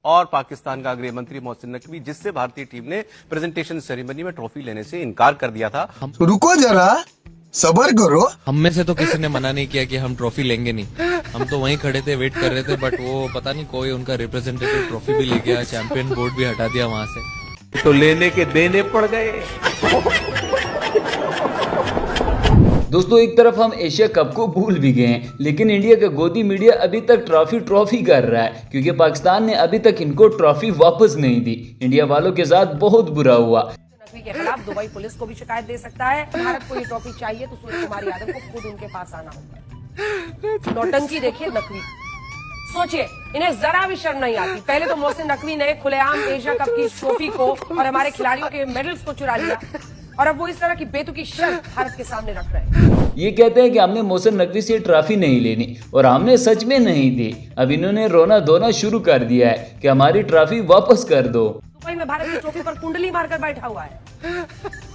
और पाकिस्तान का गृह मंत्री मोहसिन नकवी, जिससे भारतीय टीम ने प्रेजेंटेशन सेरेमनी में ट्रॉफी लेने से इनकार कर दिया था। रुको जरा, सबर करो। हम में से तो किसी ने मना नहीं किया कि हम ट्रॉफी लेंगे नहीं, हम तो वहीं खड़े थे, वेट कर रहे थे, बट वो पता नहीं कोई उनका रिप्रेजेंटेटिव ट्रॉफी भी ले गया, चैंपियन बोर्ड भी हटा दिया वहां से, तो लेने के देने पड़ गए। दोस्तों, एक तरफ हम एशिया कप को भूल भी गए हैं, लेकिन इंडिया का गोदी मीडिया अभी तक ट्रॉफी कर रहा है, क्योंकि पाकिस्तान ने अभी तक इनको ट्रॉफी वापस नहीं दी। इंडिया वालों के साथ बहुत बुरा हुआ। नकवी के खिलाफ दुबई पुलिस को भी शिकायत दे सकता है। भारत को ये ट्रॉफी चाहिए तो सूर्य कुमार यादव को खुद उनके पास आना होगा। नौटंकी देखिए नकवी, सोचिए, इन्हें जरा भी शर्म नहीं आती। पहले तो मोहसिन नकवी ने खुलेआम एशिया कप की ट्रॉफी को और हमारे खिलाड़ियों के मेडल्स को चुरा लिया, और अब वो इस तरह की बेतुकी शर्त भारत के सामने रख रहे हैं। ये कहते हैं कि हमने मोहसिन नकवी से ट्रॉफी नहीं लेनी, और हमने सच में नहीं दी। अब इन्होंने रोना धोना शुरू कर दिया है कि हमारी ट्रॉफी वापस कर दो। दुबई में भारत की ट्रॉफी पर कुंडली मारकर बैठा हुआ है।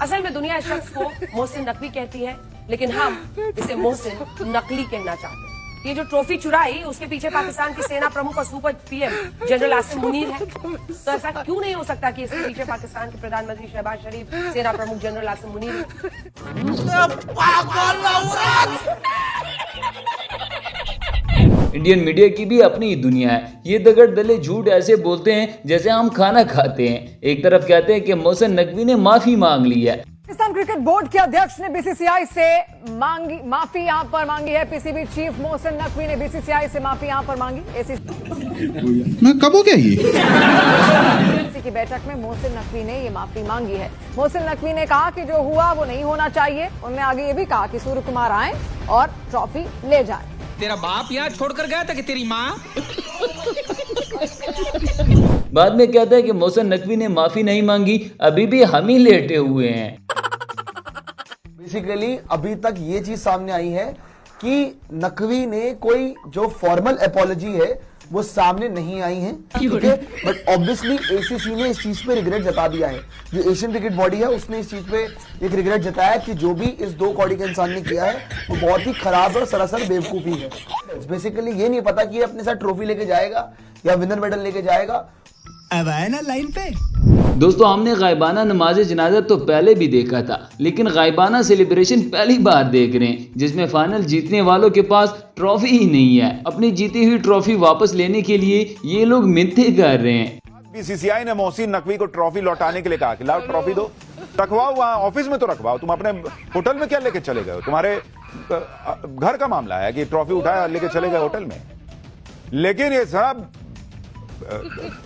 असल में दुनिया इस शख्स को मोहसिन नकवी कहती है, लेकिन हम इसे मोहसिन नकली कहना चाहते हैं। ये जो ट्रॉफी चुराई, उसके पीछे पाकिस्तान की सेना प्रमुख और super PM general Asim Munir है। तो ऐसा क्यों नहीं हो सकता कि इसके पीछे पाकिस्तान के प्रधानमंत्री शहबाज शरीफ, सेना प्रमुख जनरल आसिम मुनीर है? इंडियन मीडिया की भी अपनी ही दुनिया है। ये दगड़ दले झूठ ऐसे बोलते हैं जैसे हम खाना खाते हैं। एक तरफ कहते हैं कि मोहसिन नकवी ने माफी मांग ली है। पाकिस्तान क्रिकेट बोर्ड के अध्यक्ष ने बीसीसीआई से माफी यहां पर मांगी है। पीसीबी चीफ मोहसिन नकवी ने बीसीसीआई से माफी यहां पर मांगी। मैं कब हो गया ये? की बैठक में मोहसिन नकवी ने ये माफी मांगी है। मोहसिन नकवी ने कहा कि जो हुआ वो नहीं होना चाहिए। उन्होंने आगे ये भी कहा कि सूर्य कुमार आए और ट्रॉफी ले जाए। तेरा बाप यहाँ छोड़कर गया था कि तेरी माँ? बाद में कहता है कि मोहसिन नकवी ने माफी नहीं मांगी, अभी भी हम ही लेटे हुए हैं। बेसिकली अभी तक ये चीज सामने आई है कि नकवी ने कोई जो फॉर्मल अपॉलॉजी है वो सामने नहीं आई है, ठीक है। बट ऑब्वियसली एसीसी ने इस चीज पे रिग्रेट जता दिया है। जो एशियन क्रिकेट बॉडी है उसने इस चीज पे एक रिग्रेट जताया कि जो भी इस दो कौड़ी के इंसान ने किया है वो बहुत ही खराब और सरासर बेवकूफी है। बेसिकली ये नहीं पता कि ये अपने साथ ट्रॉफी लेके जाएगा या विनर मेडल लेके जाएगा। अब आए ना लाइन पे। दोस्तों, हमने गायबाना नमाज जनाजा तो पहले भी देखा था, लेकिन गायबाना सेलिब्रेशन पहली बार देख रहे हैं, जिसमें फाइनल जीतने वालों के पास ट्रॉफी ही नहीं है। अपनी जीती हुई ट्रॉफी वापस लेने के लिए ये लोग मिन्नतें कर रहे हैं। बीसीसीआई ने मोहसिन नकवी को ट्रॉफी लौटाने के लिए कहा कि लाओ ट्रॉफी दो, रखवाओ वहां ऑफिस में तो रखवाओ। तुम अपने होटल में क्या लेके चले गए? तुम्हारे घर का मामला है कि ट्रॉफी उठाया लेके चले गए होटल में। लेकिन ये सब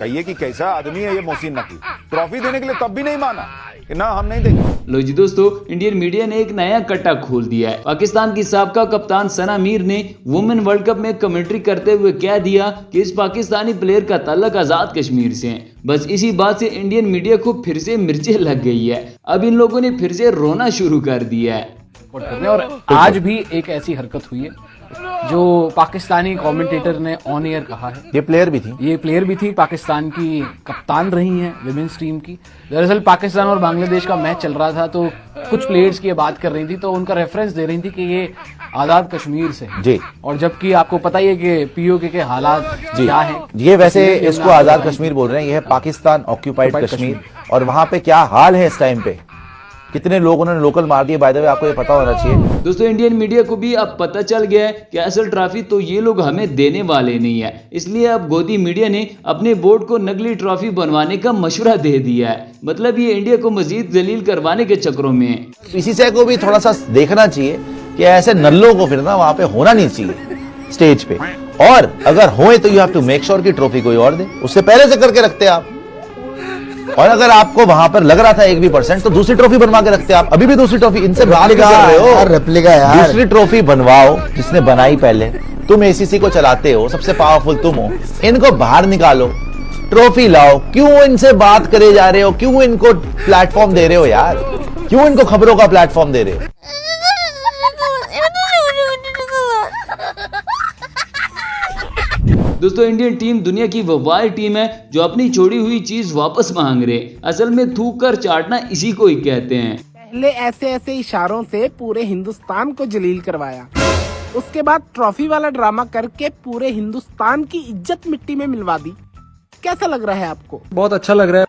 कहिए कि कैसा आदमी है ये मोहसिन नकवी, ट्रॉफी देने के लिए तब भी नहीं माना कि ना हम नहीं देंगे। लो जी दोस्तों, इंडियन मीडिया ने एक नया कट्टा खोल दिया है। पाकिस्तान की साबका कप्तान सना मीर ने वुमेन वर्ल्ड कप में कमेंट्री करते हुए कह दिया कि इस पाकिस्तानी प्लेयर का ताल्लुक आजाद कश्मीर से है। बस इसी बात से इंडियन मीडिया को फिर से मिर्चें लग गई है। अब इन लोगों ने फिर से रोना शुरू कर दिया है। और आज भी एक ऐसी हरकत हुई है जो पाकिस्तानी कमेंटेटर ने ऑन एयर कहा है। ये प्लेयर भी थी, पाकिस्तान की कप्तान रही हैं विमेंस टीम की। दरअसल पाकिस्तान और बांग्लादेश का मैच चल रहा था, तो कुछ प्लेयर्स की बात कर रही थी, तो उनका रेफरेंस दे रही थी कि ये आजाद कश्मीर से जी। और जबकि आपको पता ही है कि पीओके के हालात क्या हैं। ये वैसे इसको आजाद कश्मीर बोल रहे हैं, ये है पाकिस्तान ऑक्यूपाइड कश्मीर। और वहां पे क्या हाल है इस टाइम पे, कितने लोग उन्होंने लोकल मार दिए, बाय द वे आपको ये पता होना चाहिए। दोस्तों, इंडियन मीडिया को भी अब पता चल गया है कि असल ट्रॉफी तो ये लोग हमें देने वाले नहीं है। इसलिए अब गोदी मीडिया ने अपने बोर्ड को नकली ट्रॉफी बनवाने का मशवरा दे दिया है। मतलब ये इंडिया को मजीद जलील करवाने के चक्रों में है। बीसीसीआई को भी थोड़ा सा देखना चाहिए कि ऐसे नल्लों को फिर ना वहां पे होना नहीं चाहिए स्टेज पे, और अगर होए तो you have to make sure की ट्रॉफी कोई और दे। उससे पहले से करके रखते आप, और अगर आपको वहां पर लग रहा था 1% तो दूसरी ट्रॉफी बनवा के रखते आप। अभी भी दूसरी ट्रॉफी इनसे बात कर रहे हो, रेप्लिका यार। दूसरी ट्रॉफी बनवाओ जिसने बनाई पहले। तुम एसीसी को चलाते हो, सबसे पावरफुल तुम हो, इनको बाहर निकालो, ट्रॉफी लाओ। क्यों इनसे बात करे जा रहे हो? क्यों इनको प्लेटफॉर्म दे रहे हो यार? क्यों इनको खबरों का प्लेटफॉर्म दे रहे हो? दोस्तों, इंडियन टीम दुनिया की वो वाइल्ड टीम है जो अपनी छोड़ी हुई चीज वापस मांग रहे। असल में थूक कर चाटना इसी को ही कहते हैं। पहले ऐसे इशारों से पूरे हिंदुस्तान को जलील करवाया, उसके बाद ट्रॉफी वाला ड्रामा करके पूरे हिंदुस्तान की इज्जत मिट्टी में मिलवा दी। कैसा लग रहा है आपको? बहुत अच्छा लग रहा है।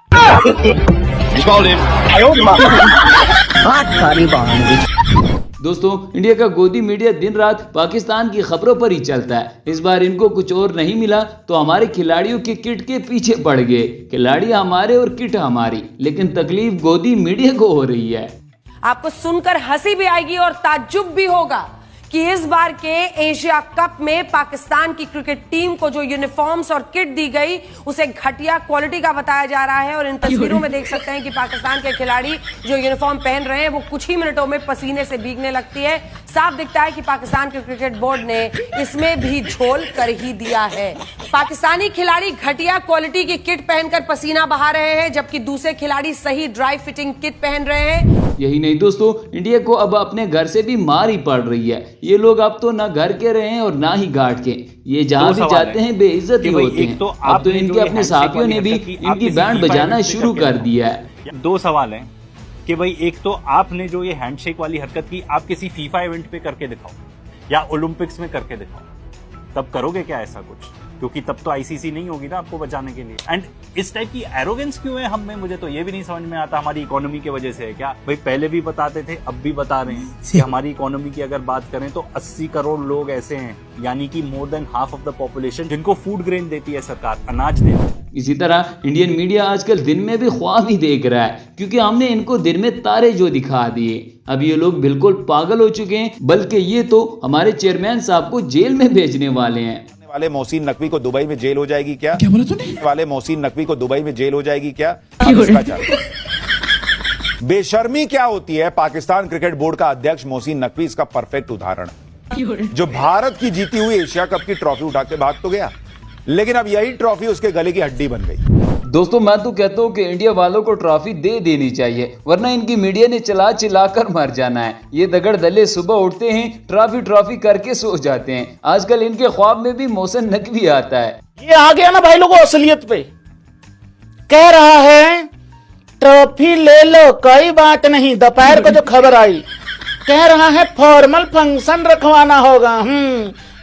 दोस्तों, इंडिया का गोदी मीडिया दिन रात पाकिस्तान की खबरों पर ही चलता है। इस बार इनको कुछ और नहीं मिला तो हमारे खिलाड़ियों के किट के पीछे पड़ गए। खिलाड़ी हमारे और किट हमारी, लेकिन तकलीफ गोदी मीडिया को हो रही है। आपको सुनकर हंसी भी आएगी और ताज्जुब भी होगा कि इस बार के एशिया कप में पाकिस्तान की क्रिकेट टीम को जो यूनिफॉर्म्स और किट दी गई उसे घटिया क्वालिटी का बताया जा रहा है। और इन तस्वीरों में देख सकते हैं कि पाकिस्तान के खिलाड़ी जो यूनिफॉर्म पहन रहे हैं वो कुछ ही मिनटों में पसीने से भीगने लगती है। साफ दिखता है कि पाकिस्तान के क्रिकेट बोर्ड ने इसमें भी झोल कर ही दिया है। पाकिस्तानी खिलाड़ी घटिया क्वालिटी की किट पहनकर पसीना बहा रहे हैं, जबकि दूसरे खिलाड़ी सही ड्राई फिटिंग किट पहन रहे हैं। यही नहीं दोस्तों, इंडिया को अब अपने घर से भी मार ही पड़ रही है। ये लोग अब तो ना घर के रहे हैं और ना ही घाट के, ये जहाँ भी जाते हैं बेइज्जत ही होते हैं। अब तो इनके अपने साथियों ने भी इनकी बैंड बजाना शुरू कर दिया है। दो सवाल हैं कि भाई, एक तो आपने जो ये हैंडशेक वाली हरकत की, आप किसी फीफा इवेंट पे करके दिखाओ या ओलंपिक्स में करके दिखाओ, तब करोगे क्या ऐसा कुछ? क्योंकि तब तो आईसीसी नहीं होगी ना आपको बचाने के लिए। एंड इस टाइप की एरोगेंस क्यों है हम में, मुझे तो ये भी नहीं समझ में आता। हमारी इकोनॉमी की वजह से है क्या? भाई पहले भी बताते थे, अब भी बता रहे हैं कि हमारी इकोनॉमी की अगर बात करें तो 80 करोड़ लोग ऐसे हैं, यानी कि more than half of the population, जिनको फूड ग्रेन देती है सरकार, अनाज देती है। इसी तरह इंडियन मीडिया आजकल दिन में भी ख्वाब ही देख रहा है, क्योंकि हमने इनको दिन में तारे जो दिखा दिए। अब ये लोग बिल्कुल पागल हो चुके हैं, बल्कि ये तो हमारे चेयरमैन साहब को जेल में भेजने वाले हैं। वाले मोहसिन नकवी को दुबई में जेल हो जाएगी क्या? क्या बोला तूने? वाले मोहसिन नकवी को दुबई में जेल हो जाएगी क्या? बेशर्मी क्या होती है? पाकिस्तान क्रिकेट बोर्ड का अध्यक्ष मोहसिन नकवी इसका परफेक्ट उदाहरण है, जो भारत की जीती हुई एशिया कप की ट्रॉफी उठा के भाग तो गया, लेकिन अब यही ट्रॉफी उसके गले की हड्डी बन गई। दोस्तों, मैं तो कहता हूँ कि इंडिया वालों को ट्रॉफी दे देनी चाहिए, वरना इनकी मीडिया ने चिल्ला चिल्लाकर मर जाना है। ये दगड़ दले सुबह उठते हैं, ट्रॉफी ट्रॉफी करके सो जाते हैं। आजकल इनके ख्वाब में भी मोहसिन नकवी आता है। ये आ गया ना भाई लोगों असलियत पे, कह रहा है ट्रॉफी ले लो कोई बात नहीं। दोपहर को जो खबर आई, कह रहा है फॉर्मल फंक्शन रखवाना होगा।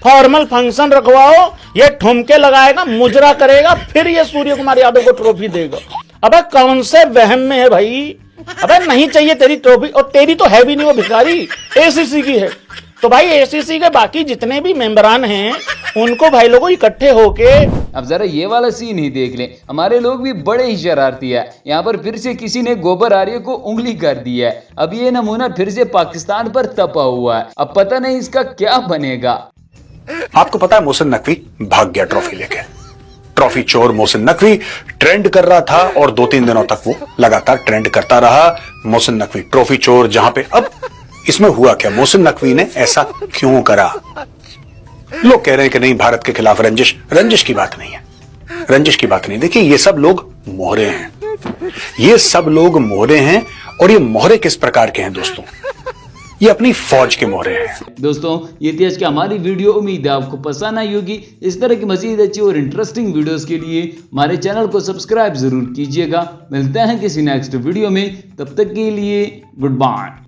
फॉर्मल फंक्शन रखवाओ, ये ठुमके लगाएगा, मुजरा करेगा, फिर ये सूर्य कुमार यादव को ट्रॉफी देगा। अबे कौन से वहम में है भाई? अबे नहीं चाहिए तेरी ट्रॉफी, और तेरी तो है भी नहीं, वो भिखारी एसीसी की है। तो भाई एसीसी के बाकी जितने भी मेंबरान हैं उनको भाई लोगों इकट्ठे होके अब जरा ये वाला सीन ही देख लें। हमारे लोग भी बड़े ही शरारती है। यहाँ पर फिर से किसी ने गोबर आर्य को उंगली कर दी है। अब ये नमूना फिर से पाकिस्तान पर तपा हुआ है। अब पता नहीं इसका क्या बनेगा। आपको पता है मोहसिन नकवी भाग गया ट्रॉफी लेके। ट्रॉफी चोर मोहसिन नकवी ट्रेंड कर रहा था और 2-3 दिनों तक वो लगातार ट्रेंड करता रहा। मोहसिन नकवी ट्रॉफी चोर, जहां पे अब इसमें हुआ क्या? मोहसिन नकवी ने ऐसा क्यों करा? लोग कह रहे हैं कि नहीं, भारत के खिलाफ रंजिश की बात नहीं है, रंजिश की बात नहीं। देखिए ये सब लोग मोहरे हैं, ये सब लोग मोहरे हैं। और ये मोहरे किस प्रकार के हैं दोस्तों? ये अपनी फौज के मोहरे हैं। दोस्तों, ये थी आज की हमारी वीडियो। उम्मीद है आपको पसंद आई होगी। इस तरह की मजीद अच्छी और इंटरेस्टिंग वीडियोस के लिए हमारे चैनल को सब्सक्राइब जरूर कीजिएगा। मिलते हैं किसी नेक्स्ट वीडियो में, तब तक के लिए गुड बाय।